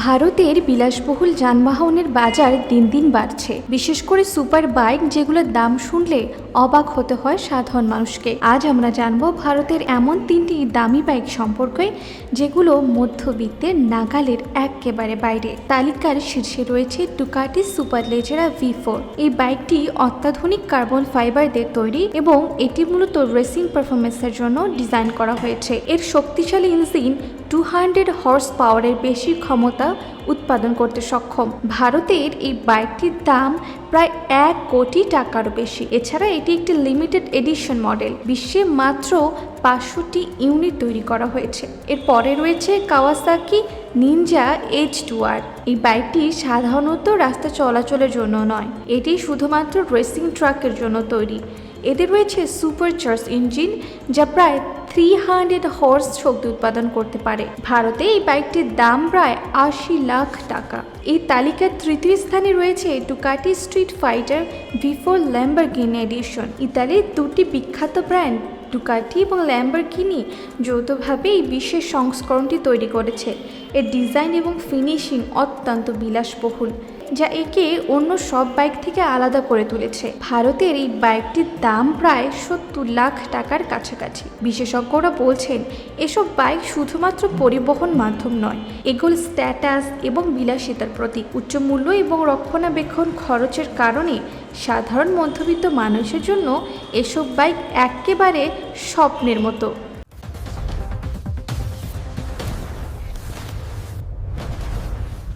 ভারতের বিলাসবহুল যানবাহনের বাজার দিন দিন বাড়ছে, বিশেষ করে সুপার বাইক, যেগুলোর দাম শুনলে অবাক হতে হয় সাধারণ মানুষকে। আজ আমরা জানবো ভারতের এমন 3টি দামি বাইক সম্পর্কে যেগুলো মধ্যবিত্তের নাগালের একেবারে বাইরে। তালিকার শীর্ষে রয়েছে ডুকাটি সুপারলেজারা V4। এই বাইকটি অত্যাধুনিক কার্বন ফাইবার দিয়ে তৈরি এবং এটি মূলত রেসিং পারফরমেন্সের জন্য ডিজাইন করা হয়েছে। এর শক্তিশালী ইঞ্জিন 200 হর্স পাওয়ারের বেশি ক্ষমতা উৎপাদন করতে সক্ষম। ভারতের এই বাইকটির দাম প্রায় 1 কোটি টাকারও বেশি। এছাড়া এটি একটি লিমিটেড এডিশন মডেল। বিশ্বে মাত্র 500টি ইউনিট তৈরি করা হয়েছে। এর পরে রয়েছে কাওয়াসাকি নিনজা H2R। এই বাইকটি সাধারণত রাস্তা চলাচলের জন্য নয়, এটি শুধুমাত্র রেসিং ট্রাকের জন্য তৈরি। এতে রয়েছে সুপারচার্জ ইঞ্জিন, যা প্রায় 300 হর্স শক্তি উৎপাদন করতে পারে। ভারতে এই বাইকটির দাম প্রায় 80 লাখ টাকা। এই তালিকার তৃতীয় স্থানে রয়েছে Ducati street fighter V4 Lamborghini edition. ইতালির দুটি বিখ্যাত ব্র্যান্ড ডুকাটি এবং ল্যাম্বরগিনি যৌথভাবে এই বিশেষ সংস্করণটি তৈরি করেছে। এর ডিজাইন এবং ফিনিশিং অত্যন্ত বিলাসবহুল, যা একে অন্য সব বাইক থেকে আলাদা করে তুলেছে। ভারতের এই বাইকটির দাম প্রায় 70 লাখ টাকার কাছাকাছি। বিশেষজ্ঞরা বলছেন এসব বাইক শুধুমাত্র পরিবহন মাধ্যম নয়, এগুলো স্ট্যাটাস এবং বিলাসিতার প্রতীক। উচ্চ মূল্য এবং রক্ষণাবেক্ষণ খরচের কারণে সাধারণ মধ্যবিত্ত মানুষের জন্য এসব বাইক একেবারে স্বপ্নের মতো।